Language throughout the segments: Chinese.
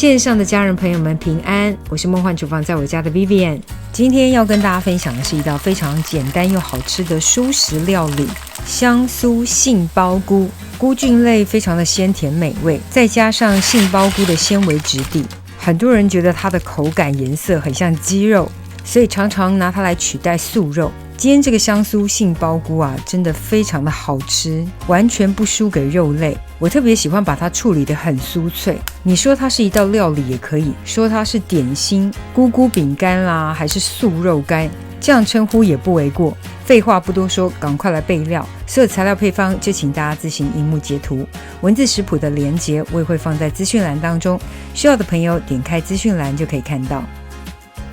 线上的家人朋友们平安，我是梦幻厨房在我家的 Vivian。 今天要跟大家分享的是一道非常简单又好吃的蔬食料理，香酥杏鲍菇。菇菌类非常的鲜甜美味，再加上杏鲍菇的纤维质地，很多人觉得它的口感颜色很像鸡肉，所以常常拿它来取代素肉。今天这个香酥杏鲍菇啊，真的非常的好吃，完全不输给肉类。我特别喜欢把它处理得很酥脆，你说它是一道料理也可以，说它是点心、菇菇饼干啦，还是素肉干，这样称呼也不为过。废话不多说，赶快来备料。所有材料配方就请大家自行荧幕截图，文字食谱的连结我也会放在资讯栏当中，需要的朋友点开资讯栏就可以看到。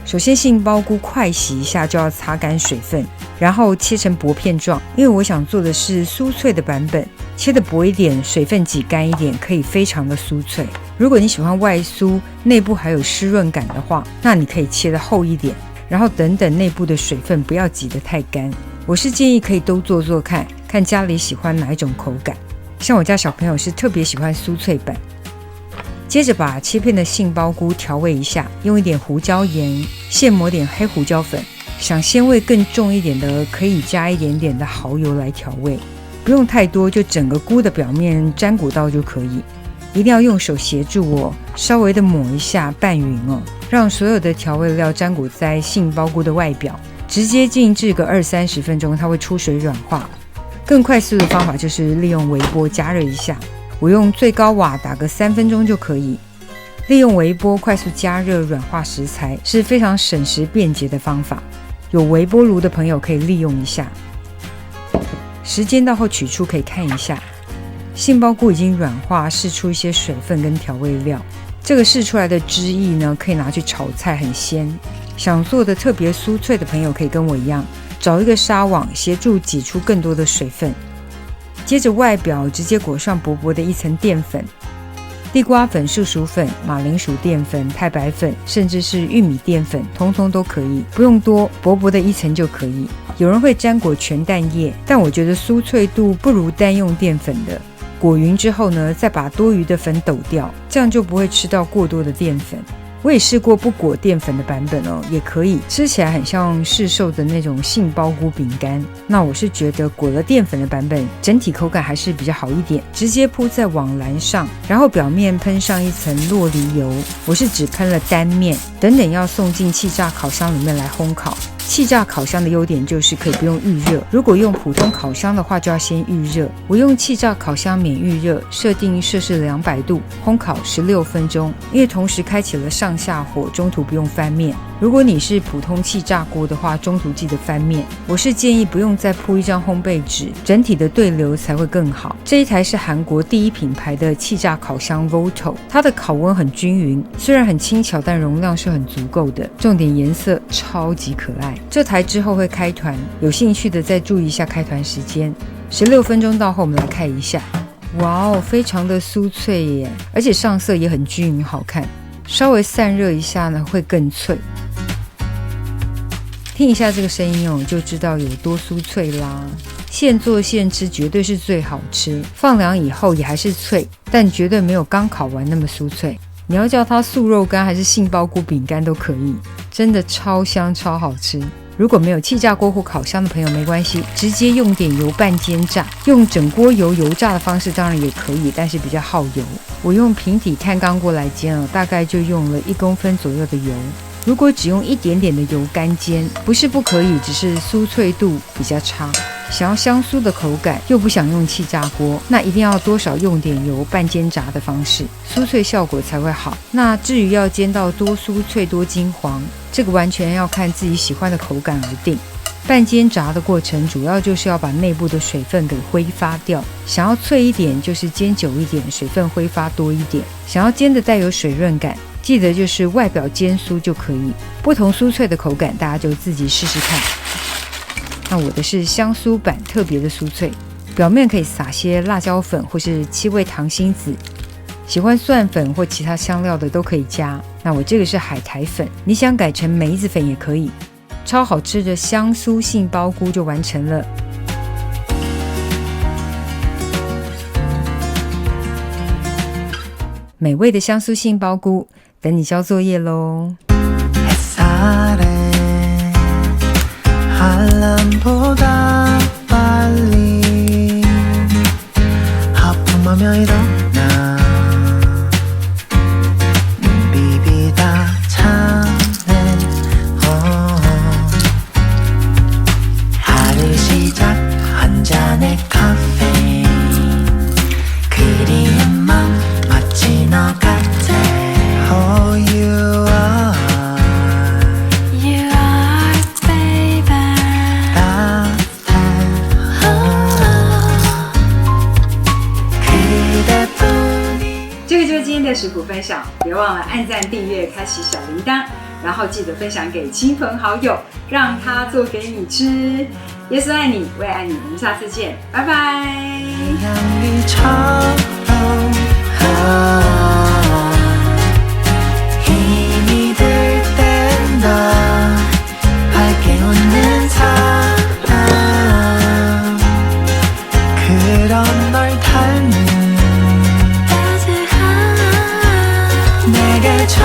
首先杏鲍菇快洗一下就要擦干水分，然后切成薄片状，因为我想做的是酥脆的版本，切得薄一点，水分挤干一点，可以非常的酥脆。如果你喜欢外酥内部还有湿润感的话，那你可以切得厚一点，然后等内部的水分不要挤得太干。我是建议可以都做做看，看家里喜欢哪一种口感。像我家小朋友是特别喜欢酥脆版。接着把切片的杏鲍菇调味一下，用一点胡椒盐，现磨点黑胡椒粉，想鲜味更重一点的可以加一点点的蚝油来调味，不用太多，就整个菇的表面沾裹到就可以。一定要用手协助哦，稍微的抹一下拌匀哦，让所有的调味料沾裹在杏鲍菇的外表，直接静置个20-30分钟，它会出水软化。更快速的方法就是利用微波加热一下，我用最高瓦打个3分钟就可以。利用微波快速加热软化食材是非常省时便捷的方法，有微波炉的朋友可以利用一下。时间到后取出可以看一下，杏鲍菇已经软化，释出一些水分跟调味料，这个释出来的汁液呢，可以拿去炒菜，很鲜。想做的特别酥脆的朋友可以跟我一样，找一个纱网协助挤出更多的水分。接着外表直接裹上薄薄的一层淀粉，地瓜粉、树薯粉、马铃薯淀粉、太白粉，甚至是玉米淀粉，通通都可以，不用多，薄薄的一层就可以。有人会沾裹全蛋液，但我觉得酥脆度不如单用淀粉的。裹匀之后呢，再把多余的粉抖掉，这样就不会吃到过多的淀粉。我也试过不裹淀粉的版本哦，也可以，吃起来很像市售的那种杏鲍菇饼干。那我是觉得裹了淀粉的版本，整体口感还是比较好一点。直接铺在网篮上，然后表面喷上一层酪梨油，我是只喷了单面，等要送进气炸烤箱里面来烘烤。气炸烤箱的优点就是可以不用预热，如果用普通烤箱的话就要先预热。我用气炸烤箱免预热，设定摄氏200度，烘烤16分钟，因为同时开启了上下火，中途不用翻面。如果你是普通气炸锅的话，中途记得翻面。我是建议不用再铺一张烘焙纸，整体的对流才会更好。这一台是韩国第一品牌的气炸烤箱 Voto， 它的烤温很均匀，虽然很轻巧，但容量是很足够的，重点颜色超级可爱。这台之后会开团，有兴趣的再注意一下开团时间。16分钟到后我们来看一下，哇哦，非常的酥脆耶，而且上色也很均匀好看，稍微散热一下呢会更脆。听一下这个声音哦，就知道有多酥脆啦。现做现吃绝对是最好吃，放凉以后也还是脆，但绝对没有刚烤完那么酥脆。你要叫它素肉干还是杏鲍菇饼干都可以，真的超香超好吃。如果没有气炸锅或烤箱的朋友没关系，直接用点油拌煎炸，用整锅油炸的方式当然也可以，但是比较耗油。我用平底碳钢锅来煎哦，大概就用了1公分左右的油。如果只用一点点的油干煎，不是不可以，只是酥脆度比较差。想要香酥的口感，又不想用气炸锅，那一定要多少用点油拌煎炸的方式，酥脆效果才会好。那至于要煎到多酥脆多金黄，这个完全要看自己喜欢的口感而定。拌煎炸的过程主要就是要把内部的水分给挥发掉，想要脆一点就是煎久一点，水分挥发多一点。想要煎的带有水润感，记得就是外表煎酥就可以。不同酥脆的口感大家就自己试试看。那我的是香酥版，特别的酥脆，表面可以撒些辣椒粉或是7味糖心子，喜欢蒜粉或其他香料的都可以加。那我这个是海苔粉，你想改成梅子粉也可以。超好吃的香酥杏鲍菇就完成了。美味的香酥杏鲍菇等你交作业咯。 햇살에 알람보다 빨리 하품하며 일어나 눈 비비다 자네 하루 시작 한 잔의 카페인 그리운 맘 마치 너 같아 Oh you are这个就是今天的食谱分享，别忘了按赞、订阅、开启小铃铛，然后记得分享给亲朋好友，让他做给你吃。耶稣爱你，我也爱你，我们下次见，拜拜。힘이 들 땐 더 밝게 웃는 사람 그런 널 닮은 내게 전